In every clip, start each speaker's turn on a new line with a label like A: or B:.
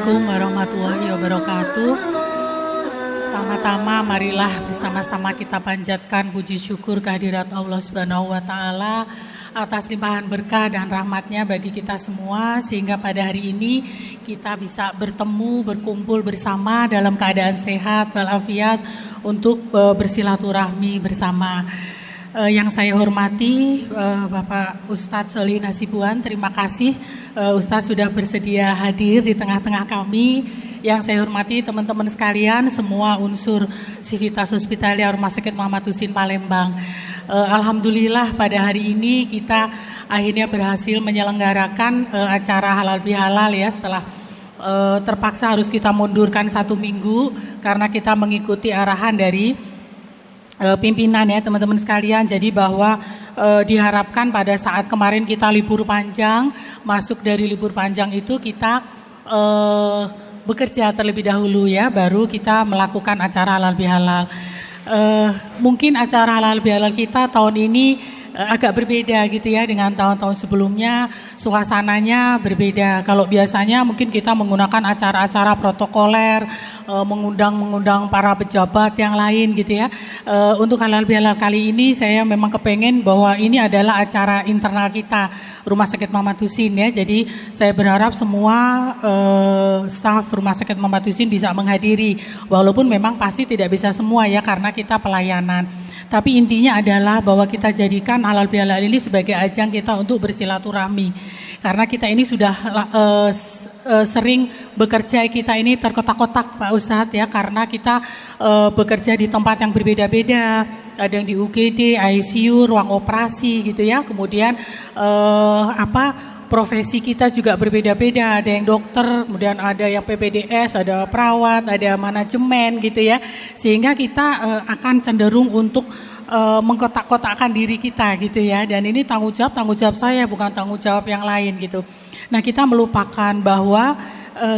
A: Assalamualaikum warahmatullahi wabarakatuh. Pertama-tama marilah bersama-sama kita panjatkan puji syukur kehadirat Allah Subhanahu wa taala atas limpahan berkah dan rahmatnya bagi kita semua, sehingga pada hari ini kita bisa bertemu, berkumpul bersama dalam keadaan sehat walafiat untuk bersilaturahmi bersama. Yang saya hormati Bapak Ustadz Solihin Hasibuan, terima kasih Ustadz sudah bersedia hadir di tengah-tengah kami. Yang saya hormati teman-teman sekalian, semua unsur Sivitas Hospitalia Rumah Sakit Muhammad Husin Palembang. Alhamdulillah pada hari ini kita akhirnya berhasil menyelenggarakan acara halal bihalal ya, setelah terpaksa harus kita mundurkan 1 minggu karena kita mengikuti arahan dari pimpinan ya teman-teman sekalian. Jadi bahwa diharapkan pada saat kemarin kita libur panjang, masuk dari libur panjang itu kita bekerja terlebih dahulu ya, baru kita melakukan acara halal bihalal. Mungkin acara halal bihalal kita tahun ini agak berbeda gitu ya dengan tahun-tahun sebelumnya, suasananya berbeda. Kalau biasanya mungkin kita menggunakan acara-acara protokoler, mengundang para pejabat yang lain gitu ya. Untuk halal bihalal kali ini saya memang kepengen bahwa ini adalah acara internal kita Rumah Sakit Muhammad Husin ya. Jadi saya berharap semua staf Rumah Sakit Muhammad Husin bisa menghadiri, walaupun memang pasti tidak bisa semua ya karena kita pelayanan. Tapi intinya adalah bahwa kita jadikan halal bihalal ini sebagai ajang kita untuk bersilaturahmi. Karena kita ini sudah sering bekerja, kita ini terkotak-kotak Pak Ustadz ya, karena kita bekerja di tempat yang berbeda-beda. Ada yang di UGD, ICU, ruang operasi gitu ya. Kemudian profesi kita juga berbeda-beda, ada yang dokter, kemudian ada yang PPDS, ada perawat, ada manajemen gitu ya. Sehingga kita akan cenderung untuk mengkotak-kotakkan diri kita gitu ya. Dan ini tanggung jawab saya, bukan tanggung jawab yang lain gitu. Nah, kita melupakan bahwa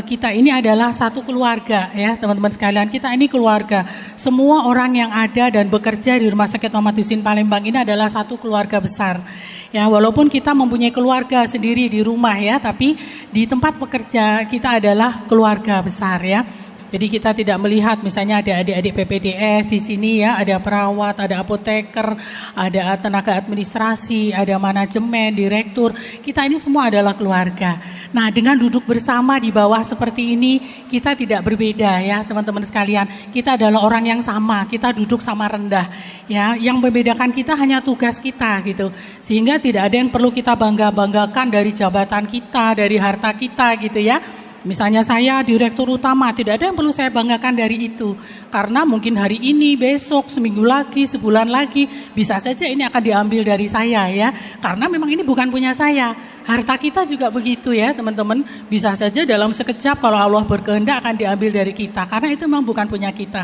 A: kita ini adalah satu keluarga ya teman-teman sekalian. Kita ini keluarga. Semua orang yang ada dan bekerja di Rumah Sakit Muhammad Husin Palembang ini adalah satu keluarga besar. Ya, walaupun kita mempunyai keluarga sendiri di rumah ya, tapi di tempat bekerja kita adalah keluarga besar ya. Jadi kita tidak melihat misalnya ada adik-adik PPDS di sini ya, ada perawat, ada apoteker, ada tenaga administrasi, ada manajemen, direktur. Kita ini semua adalah keluarga. Nah, dengan duduk bersama di bawah seperti ini, kita tidak berbeda ya teman-teman sekalian. Kita adalah orang yang sama, kita duduk sama rendah. Ya, yang membedakan kita hanya tugas kita gitu. Sehingga tidak ada yang perlu kita bangga-banggakan dari jabatan kita, dari harta kita gitu ya. Misalnya saya direktur utama, tidak ada yang perlu saya banggakan dari itu. Karena mungkin hari ini, besok, seminggu lagi, sebulan lagi, bisa saja ini akan diambil dari saya ya. Karena memang ini bukan punya saya. Harta kita juga begitu ya teman-teman. Bisa saja dalam sekejap kalau Allah berkehendak akan diambil dari kita. Karena itu memang bukan punya kita.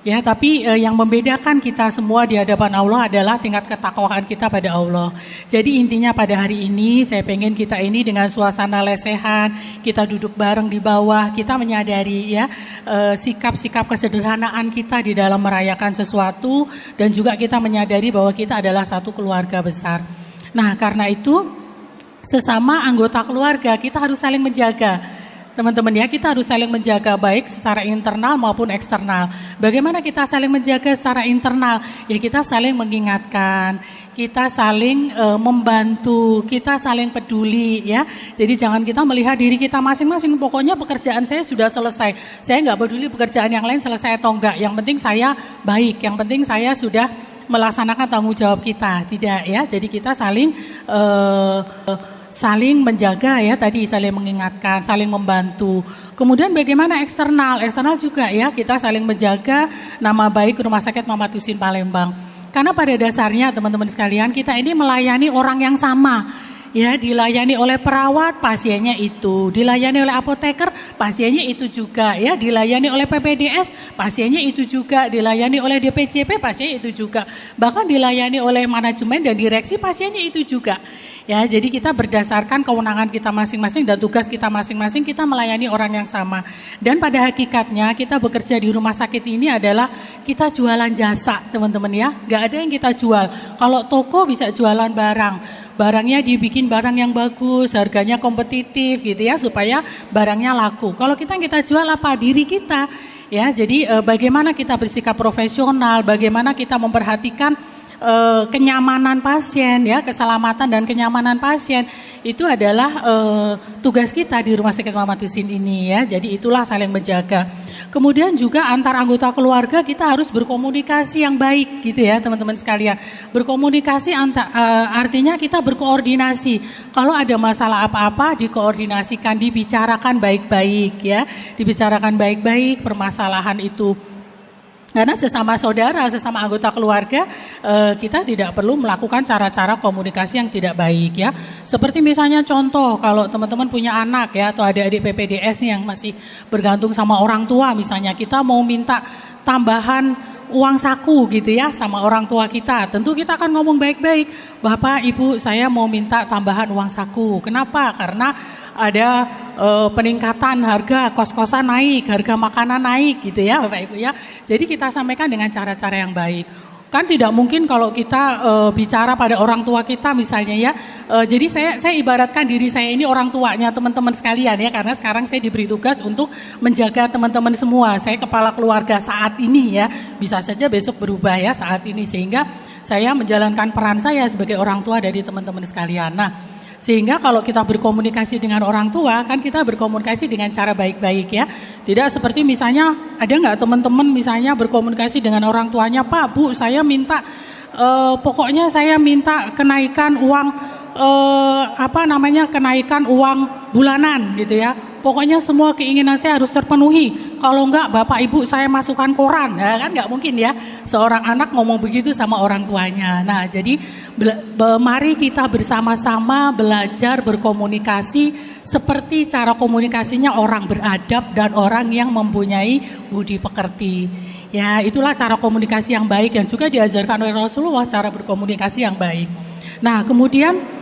A: Ya, tapi yang membedakan kita semua di hadapan Allah adalah tingkat ketakwaan kita pada Allah. Jadi intinya pada hari ini saya pengen kita ini dengan suasana lesehan, kita duduk bareng di bawah, kita menyadari ya sikap-sikap kesederhanaan kita di dalam merayakan sesuatu, dan juga kita menyadari bahwa kita adalah satu keluarga besar. Nah, karena itu sesama anggota keluarga kita harus saling menjaga. Teman-teman ya, kita harus saling menjaga baik secara internal maupun eksternal. Bagaimana kita saling menjaga secara internal? Ya kita saling mengingatkan, kita saling membantu, kita saling peduli ya. Jadi jangan kita melihat diri kita masing-masing, pokoknya pekerjaan saya sudah selesai. Saya nggak peduli pekerjaan yang lain selesai atau enggak. Yang penting saya baik, yang penting saya sudah melaksanakan tanggung jawab kita. Tidak ya, jadi kita saling menjaga ya, tadi saling mengingatkan, saling membantu. Kemudian bagaimana eksternal? Eksternal juga ya, kita saling menjaga nama baik Rumah Sakit Muhammad Husin Palembang. Karena pada dasarnya teman-teman sekalian, kita ini melayani orang yang sama. Ya, dilayani oleh perawat, pasiennya itu, dilayani oleh apoteker, pasiennya itu juga, ya, dilayani oleh PPDS, pasiennya itu juga, dilayani oleh DPJP, pasiennya itu juga, bahkan dilayani oleh manajemen dan direksi, pasiennya itu juga. Ya, jadi kita berdasarkan kewenangan kita masing-masing dan tugas kita masing-masing, kita melayani orang yang sama. Dan pada hakikatnya kita bekerja di rumah sakit ini adalah kita jualan jasa, teman-teman ya. Gak ada yang kita jual. Kalau toko bisa jualan barang. barangnya dibikin barang yang bagus, harganya kompetitif gitu ya, supaya barangnya laku. Kalau kita jual apa? Diri kita. Ya, jadi bagaimana kita bersikap profesional, bagaimana kita memperhatikan kenyamanan pasien, ya, keselamatan dan kenyamanan pasien itu adalah tugas kita di Rumah Sakit Muhammad Husin ini, ya. Jadi itulah saling menjaga. Kemudian juga antar anggota keluarga kita harus berkomunikasi yang baik, gitu ya, teman-teman sekalian. Berkomunikasi artinya kita berkoordinasi. Kalau ada masalah apa-apa dikoordinasikan, dibicarakan baik-baik, ya, dibicarakan baik-baik permasalahan itu. Karena sesama saudara, sesama anggota keluarga, kita tidak perlu melakukan cara-cara komunikasi yang tidak baik, ya. Seperti misalnya contoh, kalau teman-teman punya anak, ya, atau adik-adik PPDS yang masih bergantung sama orang tua, misalnya kita mau minta tambahan uang saku gitu ya sama orang tua kita, tentu kita akan ngomong baik-baik. Bapak, Ibu, saya mau minta tambahan uang saku. Kenapa? Karena ada peningkatan harga kos-kosan naik, harga makanan naik gitu ya Bapak Ibu, ya. Jadi kita sampaikan dengan cara-cara yang baik. Kan tidak mungkin kalau kita bicara pada orang tua kita misalnya, ya. Jadi saya ibaratkan diri saya ini orang tuanya teman-teman sekalian, ya, karena sekarang saya diberi tugas untuk menjaga teman-teman semua. Saya kepala keluarga saat ini, ya. Bisa saja besok berubah, ya, saat ini, sehingga saya menjalankan peran saya sebagai orang tua dari teman-teman sekalian. Nah, sehingga kalau kita berkomunikasi dengan orang tua, kan kita berkomunikasi dengan cara baik-baik, ya. Tidak seperti misalnya, ada nggak teman-teman misalnya berkomunikasi dengan orang tuanya, Pak, Bu, saya minta, pokoknya saya minta kenaikan uang, kenaikan uang bulanan gitu ya. Pokoknya semua keinginan saya harus terpenuhi. Kalau enggak, Bapak Ibu saya masukkan koran. Nah, kan enggak mungkin ya seorang anak ngomong begitu sama orang tuanya. Nah, jadi mari kita bersama-sama belajar berkomunikasi seperti cara komunikasinya orang beradab dan orang yang mempunyai budi pekerti. Ya, itulah cara komunikasi yang baik yang juga diajarkan oleh Rasulullah, cara berkomunikasi yang baik. Nah, kemudian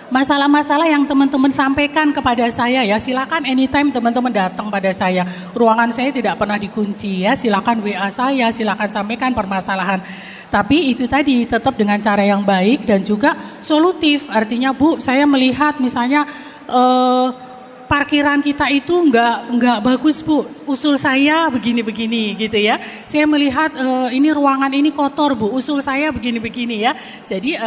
A: masalah-masalah yang teman-teman sampaikan kepada saya, ya, silakan anytime teman-teman datang pada saya. Ruangan saya tidak pernah dikunci, ya. Silakan WA saya, silakan sampaikan permasalahan. Tapi itu tadi tetap dengan cara yang baik dan juga solutif. Artinya, Bu, saya melihat misalnya parkiran kita itu enggak bagus, Bu. Usul saya begini-begini gitu ya. Saya melihat ini ruangan ini kotor, Bu. Usul saya begini-begini ya. Jadi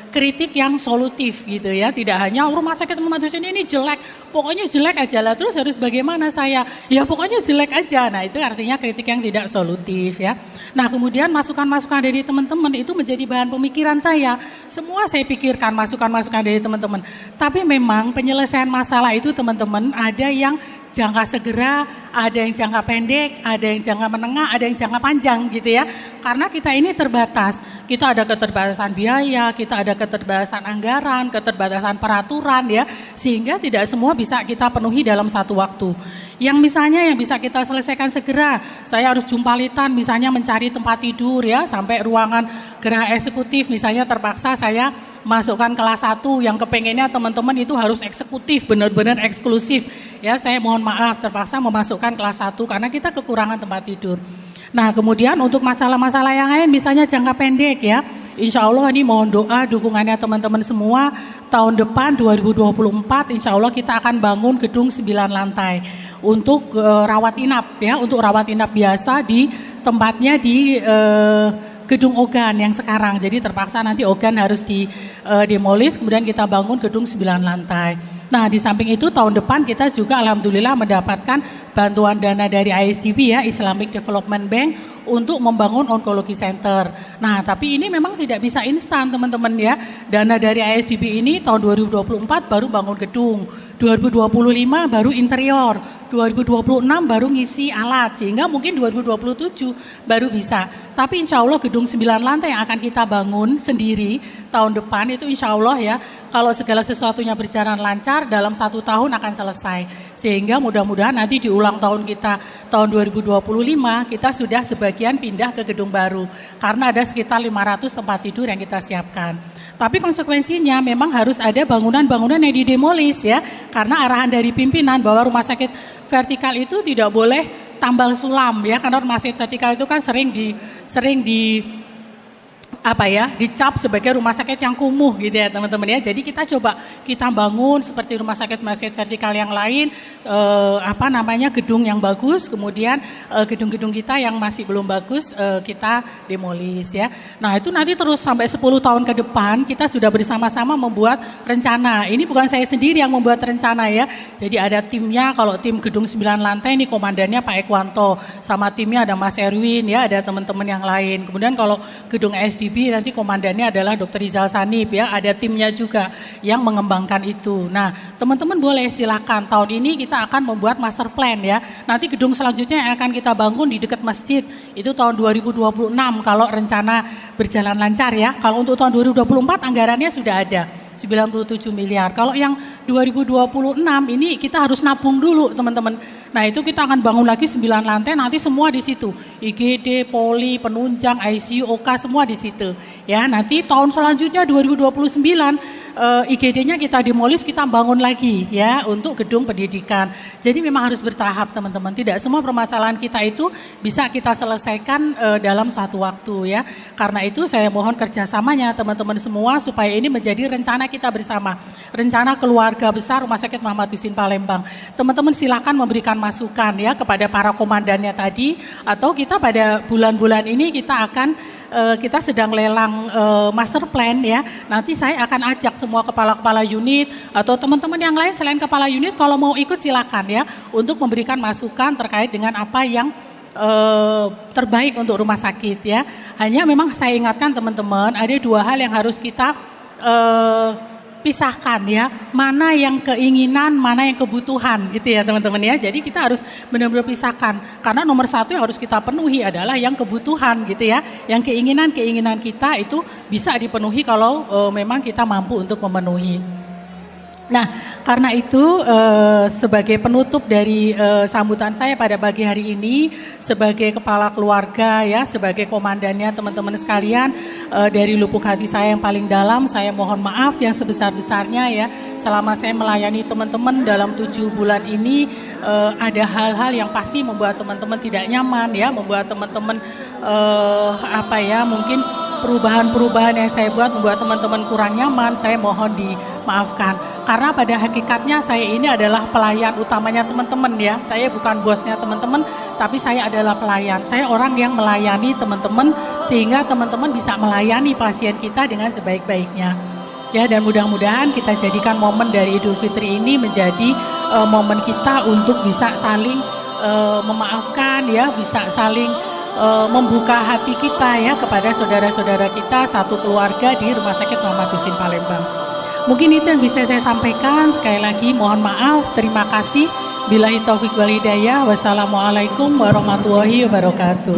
A: kritik yang solutif gitu ya. Tidak hanya Rumah Sakit Muhammad Husin ini jelek, pokoknya jelek aja lah. Terus harus bagaimana saya? Ya pokoknya jelek aja. Nah, itu artinya kritik yang tidak solutif ya. Nah, kemudian masukan-masukan dari teman-teman itu menjadi bahan pemikiran saya. Semua saya pikirkan masukan-masukan dari teman-teman. Tapi memang penyelesaian masalah itu teman-teman ada yang jangka segera, ada yang jangka pendek, ada yang jangka menengah, ada yang jangka panjang gitu ya. Karena kita ini terbatas. Kita ada keterbatasan biaya, kita ada keterbatasan anggaran, keterbatasan peraturan ya. Sehingga tidak semua bisa kita penuhi dalam satu waktu. Yang misalnya yang bisa kita selesaikan segera, saya harus jumpalitan misalnya mencari tempat tidur ya, sampai ruangan gerah eksekutif misalnya terpaksa saya masukkan kelas 1 yang kepengennya teman-teman itu harus eksekutif, benar-benar eksklusif. Ya, saya mohon maaf terpaksa memasukkan kelas 1 karena kita kekurangan tempat tidur. Nah, kemudian untuk masalah-masalah yang lain misalnya jangka pendek ya. Insya Allah ini mohon doa dukungannya teman-teman semua. Tahun depan 2024 insya Allah kita akan bangun gedung 9 lantai untuk rawat inap ya, untuk rawat inap biasa di tempatnya di gedung Ogan yang sekarang. Jadi terpaksa nanti Ogan harus demolis, kemudian kita bangun gedung 9 lantai. Nah, di samping itu tahun depan kita juga alhamdulillah mendapatkan bantuan dana dari ISDB ya, Islamic Development Bank, untuk membangun onkologi center. Nah, tapi ini memang tidak bisa instan teman-teman ya. Dana dari ISDB ini tahun 2024 baru bangun gedung, 2025 baru interior, 2026 baru ngisi alat, sehingga mungkin 2027 baru bisa. Tapi insya Allah gedung 9 lantai yang akan kita bangun sendiri tahun depan itu insya Allah ya, kalau segala sesuatunya berjalan lancar dalam 1 tahun akan selesai. Sehingga mudah-mudahan nanti di ulang tahun kita tahun 2025 kita sudah sebagian pindah ke gedung baru. Karena ada sekitar 500 tempat tidur yang kita siapkan. Tapi konsekuensinya memang harus ada bangunan-bangunan yang didemolis ya. Karena arahan dari pimpinan bahwa rumah sakit vertikal itu tidak boleh tambal sulam ya. Karena rumah sakit vertikal itu kan sering di dicap sebagai rumah sakit yang kumuh gitu ya teman-teman ya. Jadi kita coba kita bangun seperti rumah sakit vertikal yang lain, gedung yang bagus, kemudian gedung-gedung kita yang masih belum bagus kita demolis ya. Nah itu nanti terus sampai 10 tahun ke depan kita sudah bersama-sama membuat rencana. Ini bukan saya sendiri yang membuat rencana ya. Jadi ada timnya, kalau tim gedung 9 lantai ini komandannya Pak Ekwanto, sama timnya ada Mas Erwin ya, ada teman-teman yang lain. Kemudian kalau gedung SDB nanti komandannya adalah Dr. Rizal Sanib ya, ada timnya juga yang mengembangkan itu. Nah, teman-teman boleh silakan tahun ini kita akan membuat master plan ya. Nanti gedung selanjutnya yang akan kita bangun di dekat masjid itu tahun 2026 kalau rencana berjalan lancar ya. Kalau untuk tahun 2024 anggarannya sudah ada 97 miliar. Kalau yang 2026 ini kita harus nabung dulu teman-teman. Nah itu kita akan bangun lagi 9 lantai, nanti semua di situ. IGD, Poli, penunjang, ICU, OK semua di situ. Ya, nanti tahun selanjutnya 2029 IGD-nya kita demolis, kita bangun lagi ya untuk gedung pendidikan. Jadi memang harus bertahap teman-teman. Tidak semua permasalahan kita itu bisa kita selesaikan dalam suatu waktu ya. Karena itu saya mohon kerjasamanya teman-teman semua supaya ini menjadi rencana kita bersama. Rencana keluarga besar Rumah Sakit Muhammad Husin Palembang. Teman-teman silakan memberikan masukan ya kepada para komandannya tadi, atau kita pada bulan-bulan ini kita sedang lelang master plan ya. Nanti saya akan ajak semua kepala-kepala unit atau teman-teman yang lain selain kepala unit kalau mau ikut silakan ya untuk memberikan masukan terkait dengan apa yang terbaik untuk rumah sakit ya. Hanya memang saya ingatkan teman-teman ada 2 hal yang harus kita pisahkan ya, mana yang keinginan, mana yang kebutuhan gitu ya teman-teman ya. Jadi kita harus benar-benar pisahkan, karena nomor 1 yang harus kita penuhi adalah yang kebutuhan gitu ya. Yang keinginan kita itu bisa dipenuhi kalau memang kita mampu untuk memenuhi. Nah, karena itu sebagai penutup dari sambutan saya pada pagi hari ini sebagai kepala keluarga ya, sebagai komandannya teman-teman sekalian, dari lubuk hati saya yang paling dalam saya mohon maaf yang sebesar-besarnya ya, selama saya melayani teman-teman dalam 7 bulan ini ada hal-hal yang pasti membuat teman-teman tidak nyaman ya, membuat teman-teman mungkin perubahan-perubahan yang saya buat membuat teman-teman kurang nyaman. Saya mohon dimaafkan. Karena pada hakikatnya saya ini adalah pelayan utamanya teman-teman ya. Saya bukan bosnya teman-teman, tapi saya adalah pelayan. Saya orang yang melayani teman-teman sehingga teman-teman bisa melayani pasien kita dengan sebaik-baiknya. Ya, dan mudah-mudahan kita jadikan momen dari Idul Fitri ini menjadi momen kita untuk bisa saling memaafkan ya, bisa saling membuka hati kita ya kepada saudara-saudara kita satu keluarga di Rumah Sakit Muhammad Husin Palembang. Mungkin itu yang bisa saya sampaikan. Sekali lagi mohon maaf, terima kasih. Billahi taufik wal hidayah. Wassalamualaikum warahmatullahi wabarakatuh.